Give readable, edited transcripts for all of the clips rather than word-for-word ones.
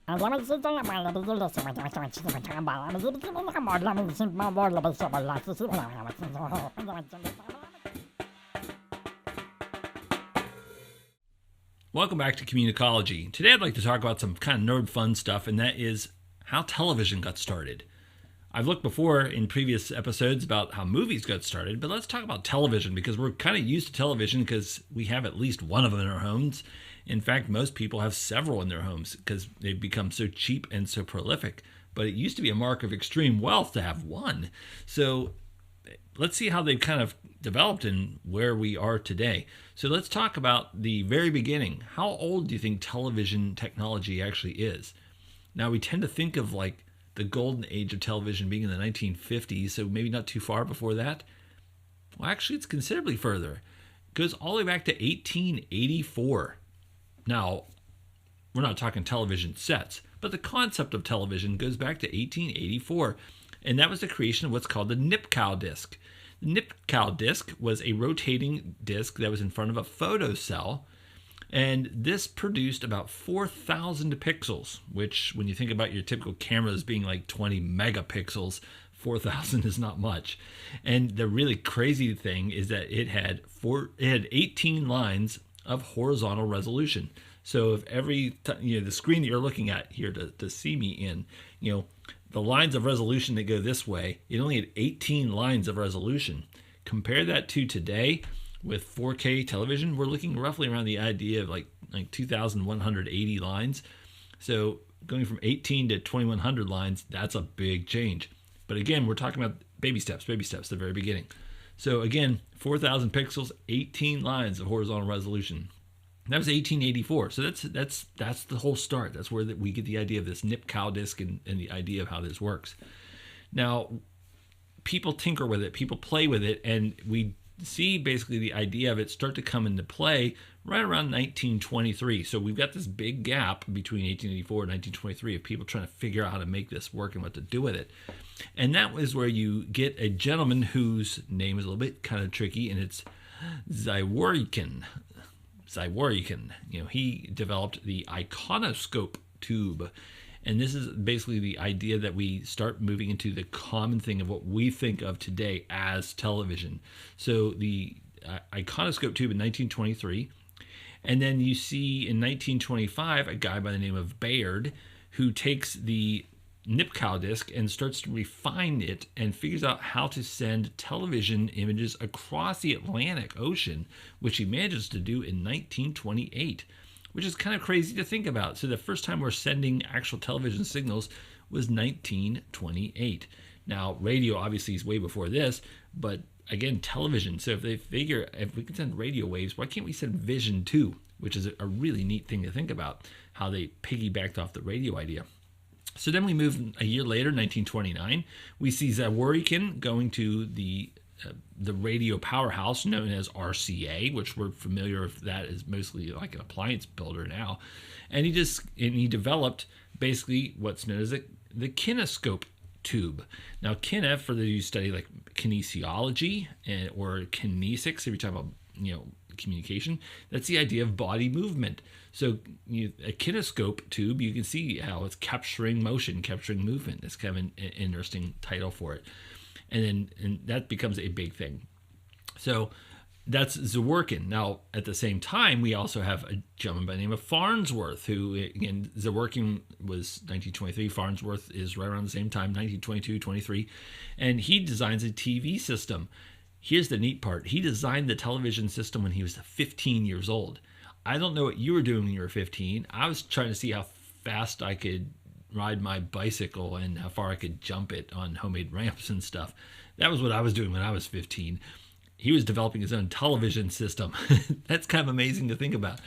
Welcome back to Communicology. Today I'd like to talk about some kind of nerd fun stuff, and that is how television got started. I've looked before in previous episodes about how movies got started, but let's talk about television because we're kind of used to television because we have at least one of them in our homes. In fact, most people have several in their homes because they've become so cheap and so prolific. But it used to be a mark of extreme wealth to have one. So let's see how they've kind of developed and where we are today. So let's talk about the very beginning. How old do you think television technology actually is? Now, we tend to think of like the golden age of television being in the 1950s, so maybe not too far before that. Well, actually, it's considerably further. It goes all the way back to 1884. Now, we're not talking television sets, but the concept of television goes back to 1884, and that was the creation of what's called the Nipkow disc. The Nipkow disc was a rotating disc that was in front of a photocell, and this produced about 4,000 pixels, which when you think about your typical cameras being like 20 megapixels, 4,000 is not much. And the really crazy thing is that it had 18 lines of horizontal resolution. So if the screen that you're looking at here to see me in, the lines of resolution that go this way, it only had 18 lines of resolution. Compare that to today with 4K television, we're looking roughly around the idea of like 2,180 lines. So going from 18 to 2,100 lines, that's a big change. But again, we're talking about baby steps, the very beginning. So again, 4,000 pixels, 18 lines of horizontal resolution. That was 1884. So that's the whole start. That's where we get the idea of this Nipkow disc and the idea of how this works. Now, people tinker with it, people play with it, and we see basically the idea of it start to come into play right around 1923. So we've got this big gap between 1884 and 1923 of people trying to figure out how to make this work and what to do with it. And that was where you get a gentleman whose name is a little bit kind of tricky, and it's Zworykin. He developed the iconoscope tube. And this is basically the idea that we start moving into the common thing of what we think of today as television. So the iconoscope tube in 1923. And then you see in 1925 a guy by the name of Bayard who takes the Nipkow disc and starts to refine it and figures out how to send television images across the Atlantic Ocean, which he manages to do in 1928, which is kind of crazy to think about. So the first time we're sending actual television signals was 1928. Now, radio obviously is way before this, but again, television. So if they figure if we can send radio waves, why can't we send vision too? Which is a really neat thing to think about, how they piggybacked off the radio idea. So then we move a year later, 1929. We see Zworykin going to the radio powerhouse known as RCA, which we're familiar with that as mostly like an appliance builder now. And he developed basically what's known as the kinescope tube. Now, for those who study like kinesiology or kinesics, if you're talking about communication, that's the idea of body movement. So a kinescope tube, you can see how it's capturing motion, capturing movement. It's kind of an interesting title for it. And that becomes a big thing. So that's Zworykin. Now, at the same time, we also have a gentleman by the name of Farnsworth, who, again, Zworykin was 1923. Farnsworth is right around the same time, 1922, 23. And he designs a TV system. Here's the neat part. He designed the television system when he was 15 years old. I don't know what you were doing when you were 15. I was trying to see how fast I could ride my bicycle and how far I could jump it on homemade ramps and stuff. That was what I was doing when I was 15. He was developing his own television system. That's kind of amazing to think about.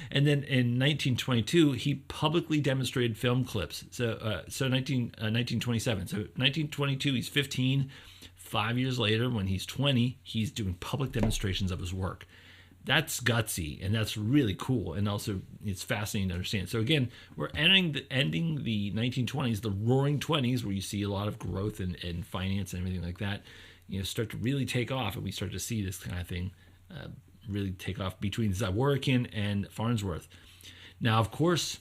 And then in 1922, he publicly demonstrated film clips. So 1927. So 1922, he's 15. 5 years later, when he's 20, he's doing public demonstrations of his work. That's gutsy, and that's really cool, and also it's fascinating to understand. So again, we're ending the 1920s, the roaring 20s, where you see a lot of growth in finance and everything like that, start to really take off, and we start to see this kind of thing really take off between Zworykin and Farnsworth. Now, of course,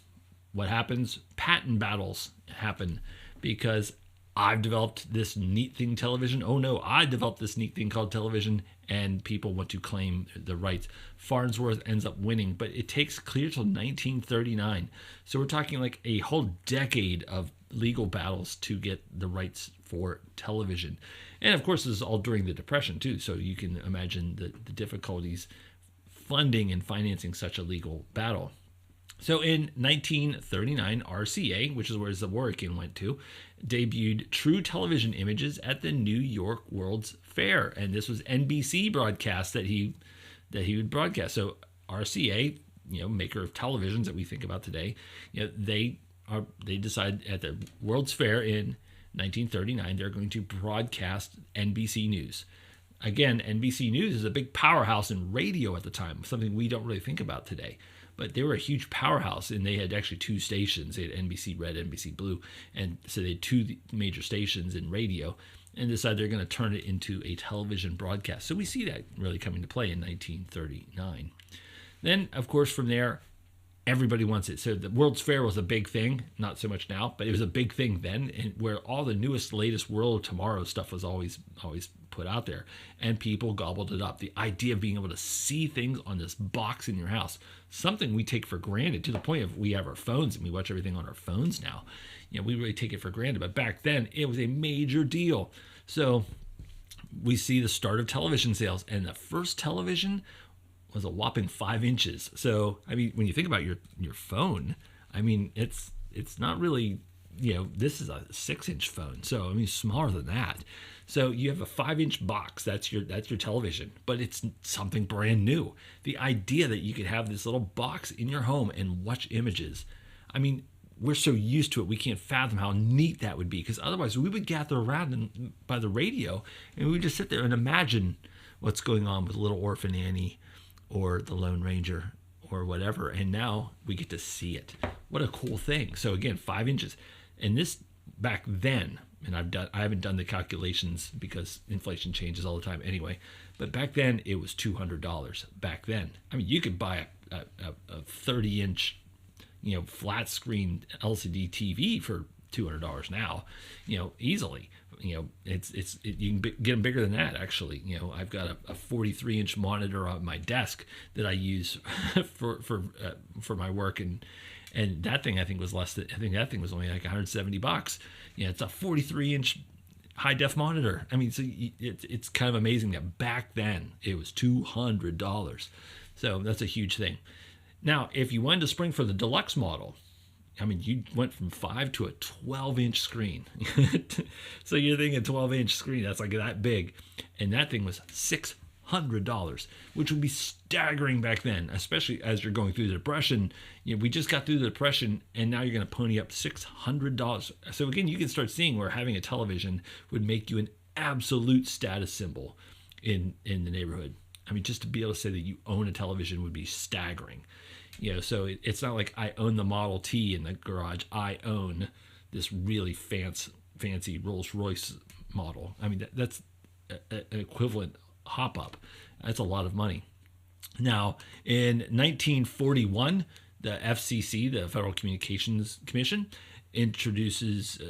what happens? Patent battles happen because I've developed this neat thing, television. Oh no, I developed this neat thing called television, and people want to claim the rights. Farnsworth ends up winning, but it takes clear till 1939. So we're talking like a whole decade of legal battles to get the rights for television. And of course, this is all during the Depression too, so you can imagine the difficulties funding and financing such a legal battle. So in 1939, RCA, which is where Zworykin went to, debuted true television images at the New York World's Fair, and this was NBC broadcast that he would broadcast. So RCA, maker of televisions that we think about today, they decide at the World's Fair in 1939 they're going to broadcast NBC News. Again, NBC News is a big powerhouse in radio at the time, something we don't really think about today. But they were a huge powerhouse, and they had actually two stations. They had NBC Red, NBC Blue, and so they had two major stations in radio, and decided they're going to turn it into a television broadcast. So we see that really coming to play in 1939. Then, of course, from there, everybody wants it. So the World's Fair was a big thing, not so much now, but it was a big thing then, and where all the newest, latest World of Tomorrow stuff was always put out there, and people gobbled it up. The idea of being able to see things on this box in your house, something we take for granted, to the point of we have our phones and we watch everything on our phones now. We really take it for granted, but back then it was a major deal. So we see the start of television sales, and the first television was a whopping 5 inches. So I mean, when you think about your phone, I mean, it's not really, this is a 6-inch phone, so I mean, smaller than that. So you have a 5-inch box, that's your television, but it's something brand new. The idea that you could have this little box in your home and watch images, I mean, we're so used to it, we can't fathom how neat that would be, because otherwise we would gather around by the radio and we would just sit there and imagine what's going on with Little Orphan Annie or the Lone Ranger or whatever, and now we get to see it. What a cool thing. So again, 5 inches. And this back then, and I haven't done the calculations because inflation changes all the time anyway, but back then it was $200 back then. I mean, you could buy a 30-inch flat screen LCD TV for $200 now, easily. It's you can get them bigger than that, actually. I've got a 43-inch monitor on my desk that I use for my work, and that thing I think was that thing was only like $170. It's a 43-inch high def monitor. I mean, so it's kind of amazing that back then it was $200. So that's a huge thing. Now, if you wanted to spring for the deluxe model, I mean, you went from 5 to a 12-inch screen. So you're thinking a 12-inch screen, that's like that big. And that thing was $600, which would be staggering back then, especially as you're going through the Depression. We just got through the Depression, and now you're going to pony up $600. So again, you can start seeing where having a television would make you an absolute status symbol in the neighborhood. I mean, just to be able to say that you own a television would be staggering. So it's not like I own the Model T in the garage. I own this really fancy Rolls-Royce model. I mean, that's an equivalent hop-up. That's a lot of money. Now, in 1941, the FCC, the Federal Communications Commission, introduces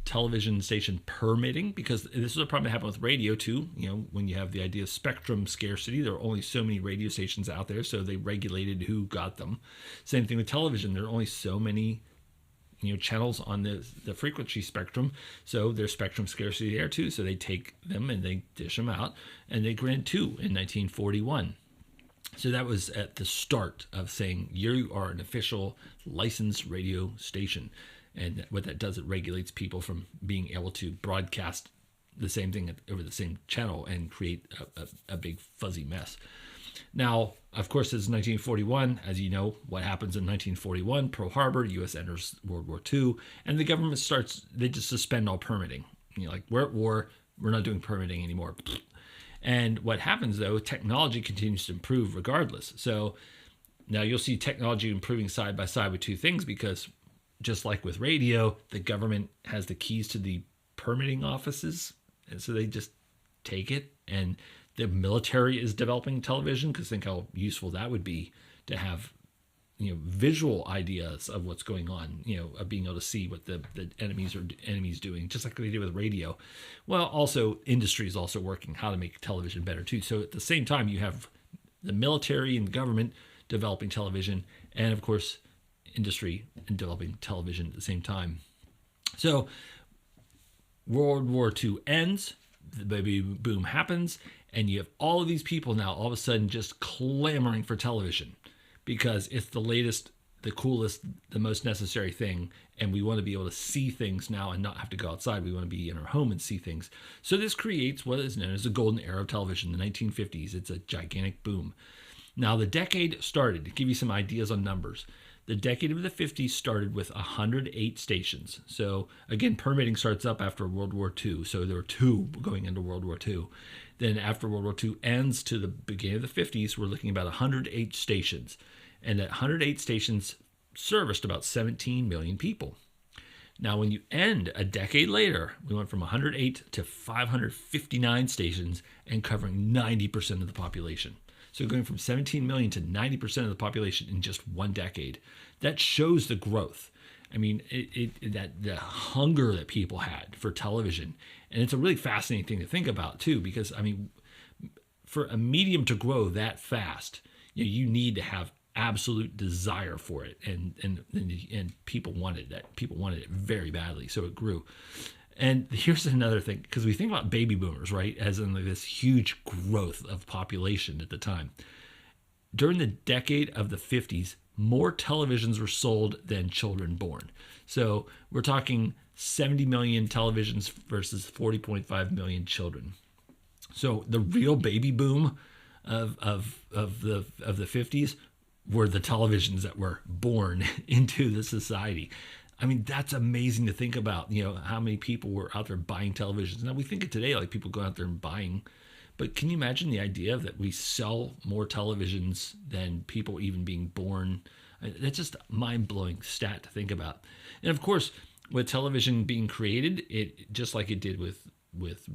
television station permitting, because this is a problem that happened with radio too. When you have the idea of spectrum scarcity, there are only so many radio stations out there, so they regulated who got them. Same thing with television. There are only so many channels on the frequency spectrum, so there's spectrum scarcity there too. So they take them and they dish them out, and they grant 2 in 1941. So that was at the start of saying you are an official licensed radio station. And what that does, it regulates people from being able to broadcast the same thing over the same channel and create a big fuzzy mess. Now, of course, this is 1941. As you know, what happens in 1941? Pearl Harbor, U.S. enters World War II, and the government they just suspend all permitting. Like, we're at war, we're not doing permitting anymore. And what happens, though, technology continues to improve regardless. So now you'll see technology improving side by side with two things, because just like with radio, the government has the keys to the permitting offices, and so they just take it. And the military is developing television, because think how useful that would be to have visual ideas of what's going on, of being able to see what the enemies doing, just like they do with radio. Well, also industry is also working how to make television better too. So at the same time, you have the military and the government developing television, and of course industry and developing television at the same time. So World War II ends, the baby boom happens, and you have all of these people now all of a sudden just clamoring for television because it's the latest, the coolest, the most necessary thing, and we want to be able to see things now and not have to go outside. We want to be in our home and see things. So this creates what is known as the golden era of television, the 1950s. It's a gigantic boom. Now the decade started, to give you some ideas on numbers, the decade of the 50s started with 108 stations. So again, permitting starts up after World War II. So there were two going into World War II. Then after World War II ends to the beginning of the 50s, we're looking at about 108 stations. And that 108 stations serviced about 17 million people. Now, when you end a decade later, we went from 108 to 559 stations and covering 90% of the population. So going from 17 million to 90% of the population in just one decade. That shows the growth. I mean, that the hunger that people had for television. And it's a really fascinating thing to think about too, because I mean, for a medium to grow that fast, you need to have absolute desire for it, and people wanted that. People wanted it very badly, so it grew. And here's another thing, because we think about baby boomers, right, as in like this huge growth of population at the time. During the decade of the 50s, more televisions were sold than children born. So we're talking 70 million televisions versus 40.5 million children. So the real baby boom of the 50s were the televisions that were born into the society. I mean, that's amazing to think about, how many people were out there buying televisions. Now we think of today, like people go out there and buying, but can you imagine the idea that we sell more televisions than people even being born? That's just a mind-blowing stat to think about. And of course, with television being created, it just like it did with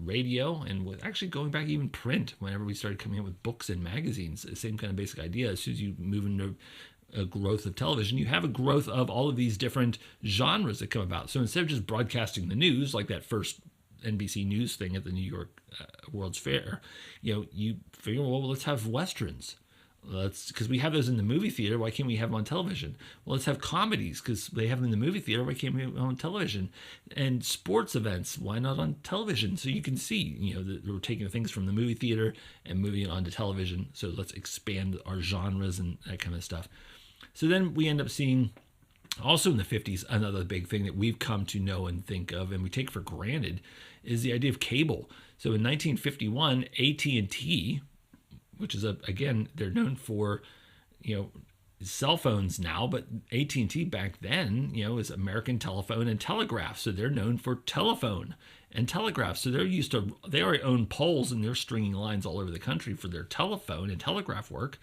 radio and with actually going back even print, whenever we started coming up with books and magazines, the same kind of basic idea. As soon as you move into a growth of television, you have a growth of all of these different genres that come about. So instead of just broadcasting the news, like that first NBC News thing at the New York World's Fair, you figure, well, let's have Westerns. Because we have those in the movie theater, why can't we have them on television? Well, let's have comedies, because they have them in the movie theater, why can't we have them on television? And sports events, why not on television? So you can see, that we're taking things from the movie theater and moving it onto television. So let's expand our genres and that kind of stuff. So then we end up seeing, also in the 50s, another big thing that we've come to know and think of, and we take for granted, is the idea of cable. So in 1951, AT&T, which is again, they're known for, cell phones now, but AT&T back then, is American Telephone and Telegraph. So they're known for telephone and telegraph. So they already own poles and they're stringing lines all over the country for their telephone and telegraph work.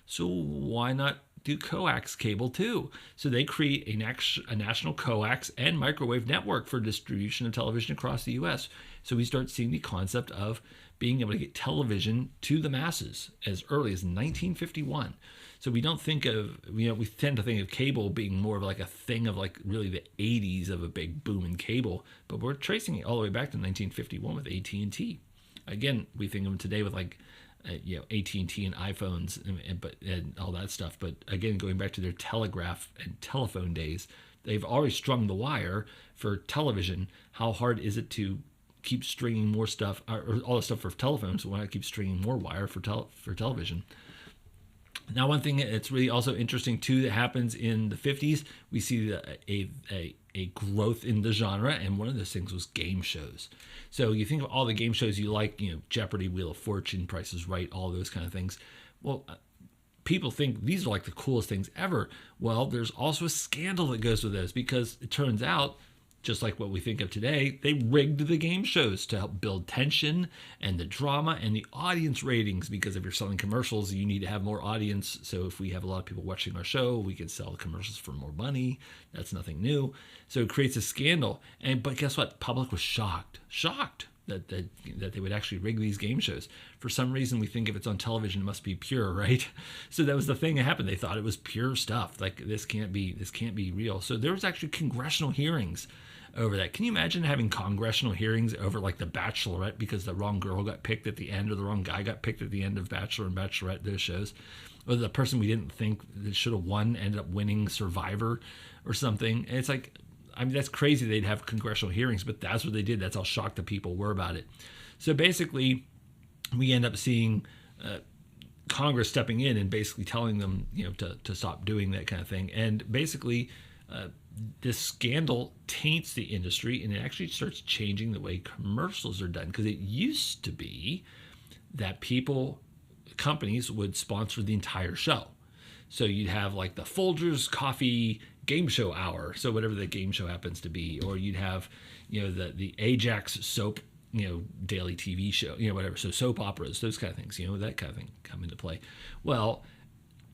So why not do coax cable too? So they create a national coax and microwave network for distribution of television across the U.S. So we start seeing the concept of being able to get television to the masses as early as 1951. So we don't think of, we tend to think of cable being more of like a thing of like really the 80s of a big boom in cable, but we're tracing it all the way back to 1951 with AT&T. Again, we think of them today with like, AT&T and iPhones and all that stuff. But again, going back to their telegraph and telephone days, they've already strung the wire for television. How hard is it to keep stringing more stuff, or all the stuff for telephones? So why not keep stringing more wire for television? Now, one thing that's really also interesting too that happens in the 50s, we see a growth in the genre, and one of those things was game shows. So you think of all the game shows you like, Jeopardy, Wheel of Fortune, Price is Right, all those kind of things. Well, people think these are like the coolest things ever. Well, there's also a scandal that goes with those, because it turns out, just like what we think of today, they rigged the game shows to help build tension and the drama and the audience ratings, because if you're selling commercials, you need to have more audience. So if we have a lot of people watching our show, we can sell commercials for more money. That's nothing new. So it creates a scandal. But guess what? Public was shocked. that they would actually rig these game shows. For some reason, we think if it's on television, it must be pure, right? So that was the thing that happened. They thought it was pure stuff. Like this can't be real. So there was actually congressional hearings over that. Can you imagine having congressional hearings over like The Bachelorette because the wrong girl got picked at the end or the wrong guy got picked at the end of Bachelor and Bachelorette, those shows? Or the person we didn't think that should have won ended up winning Survivor or something. And it's like, I mean, that's crazy they'd have congressional hearings, but that's what they did. That's how shocked the people were about it. So basically, we end up seeing Congress stepping in and basically telling them, to stop doing that kind of thing. And basically, this scandal taints the industry, and it actually starts changing the way commercials are done. Because it used to be that companies would sponsor the entire show. So you'd have like the Folgers Coffee game show hour, so whatever the game show happens to be, or you'd have the Ajax soap daily TV show, whatever, so soap operas, those kind of things, that kind of thing come into play. Well,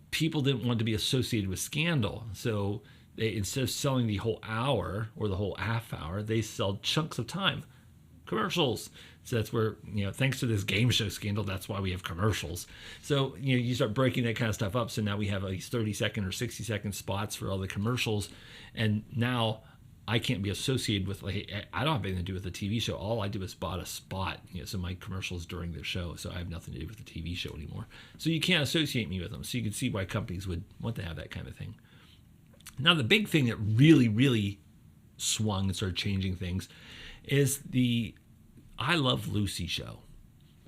people didn't want to be associated with scandal, so they, instead of selling the whole hour or the whole half hour, they sell chunks of time, commercials. So that's where, thanks to this game show scandal, that's why we have commercials. So, you start breaking that kind of stuff up. So now we have these 30-second or 60-second spots for all the commercials. And now I can't be associated with, I don't have anything to do with the TV show. All I do is bought a spot, so my commercials during the show. So I have nothing to do with the TV show anymore. So you can't associate me with them. So you can see why companies would want to have that kind of thing. Now, the big thing that really, really swung and started changing things is the I Love Lucy show.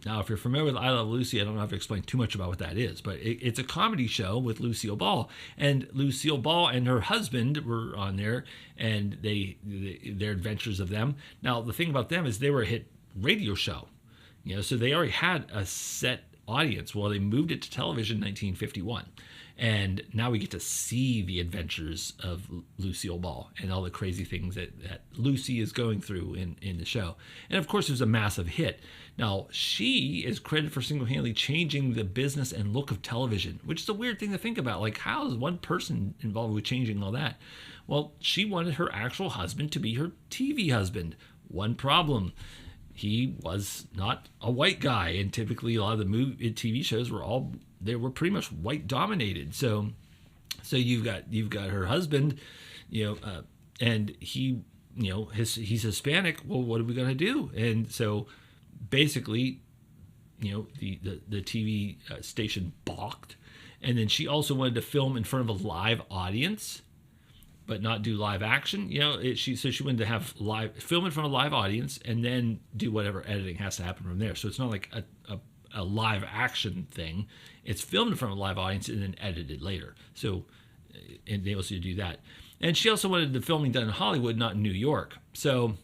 Now, if you're familiar with I Love Lucy, I don't have to explain too much about what that is, but it's a comedy show with Lucille Ball. And Lucille Ball and her husband were on there, and their adventures of them. Now, the thing about them is they were a hit radio show, so they already had a set audience. Well, they moved it to television in 1951. And now we get to see the adventures of Lucille Ball and all the crazy things that Lucy is going through in the show. And of course, it was a massive hit. Now, she is credited for single-handedly changing the business and look of television, which is a weird thing to think about. Like, how is one person involved with changing all that? Well, she wanted her actual husband to be her TV husband. One problem: he was not a white guy, and typically a lot of the TV shows were pretty much white dominated. So you've got her husband, and he, he's Hispanic. Well, what are we gonna do? And so basically, the TV station balked, and then she also wanted to film in front of a live audience, but not do live action. She wanted to have film in front of a live audience and then do whatever editing has to happen from there. So it's not like a live action thing. It's filmed in front of a live audience and then edited later. So, and they also do that. And she also wanted the filming done in Hollywood, not in New York. So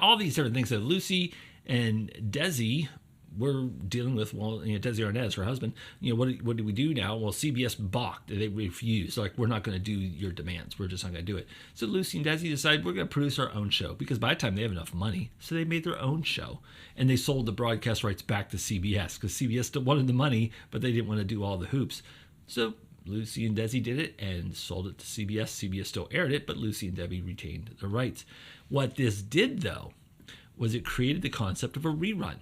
all these different things. So Lucy and Desi were dealing with, Desi Arnaz, her husband, what do we do now? Well, CBS balked. They refused. Like, we're not going to do your demands. We're just not going to do it. So Lucy and Desi decided we're going to produce our own show, because by the time they have enough money, so they made their own show. And they sold the broadcast rights back to CBS, because CBS still wanted the money, but they didn't want to do all the hoops. So Lucy and Desi did it and sold it to CBS. CBS still aired it, but Lucy and Debbie retained the rights. What this did, though, was it created the concept of a rerun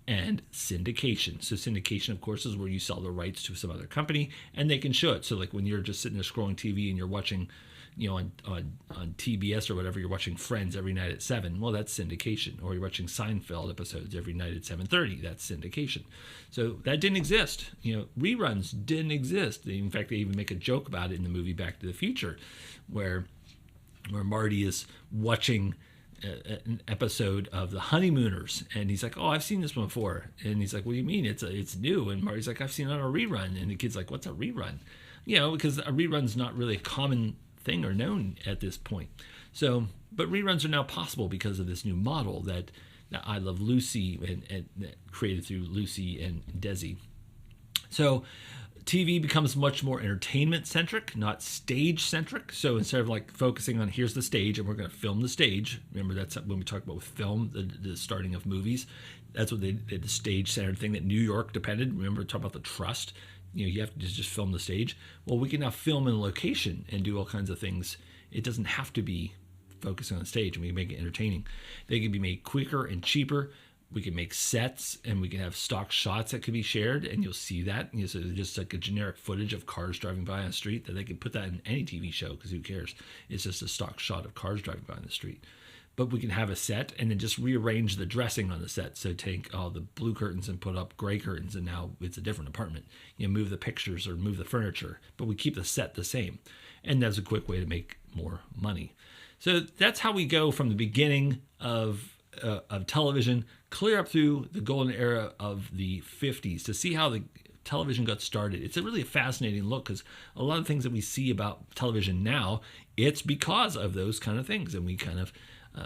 and syndication. So syndication, of course, is where you sell the rights to some other company and they can show it. So like when you're just sitting there scrolling TV and you're watching, on TBS or whatever, you're watching Friends every night at 7. Well, that's syndication. Or you're watching Seinfeld episodes every night at 7:30. That's syndication. So that didn't exist. Reruns didn't exist. In fact, they even make a joke about it in the movie Back to the Future, where Marty is watching an episode of The Honeymooners, and he's like, "Oh, I've seen this one before." And he's like, "What do you mean? It's new?" And Marty's like, "I've seen it on a rerun." And the kid's like, "What's a rerun?" Because a rerun's not really a common thing or known at this point. So, but reruns are now possible because of this new model that I Love Lucy and that created through Lucy and Desi. So TV becomes much more entertainment-centric, not stage-centric. So instead of like focusing on here's the stage and we're going to film the stage, remember that's when we talk about with film, the starting of movies, that's what they did, the stage-centered thing that New York depended. Remember, talk about the trust. You have to just film the stage. Well, we can now film in location and do all kinds of things. It doesn't have to be focusing on the stage, and we can make it entertaining. They can be made quicker and cheaper. We can make sets, and we can have stock shots that could be shared, and you'll see that. So just like a generic footage of cars driving by on the street, that they can put that in any TV show, because who cares? It's just a stock shot of cars driving by on the street. But we can have a set and then just rearrange the dressing on the set. So take all the blue curtains and put up gray curtains, and now it's a different apartment. Move the pictures or move the furniture, but we keep the set the same. And that's a quick way to make more money. So that's how we go from the beginning of television clear up through the golden era of the 50s to see how the television got started. It's a fascinating look, because a lot of things that we see about television now, it's because of those kind of things, and we kind of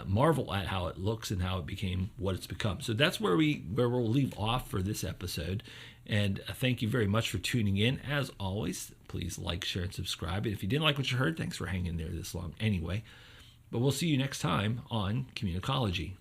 marvel at how it looks and how it became what it's become. So that's where we'll leave off for this episode. And thank you very much for tuning in. As always, please like, share, and subscribe. And if you didn't like what you heard, thanks for hanging there this long anyway. But we'll see you next time on Communicology.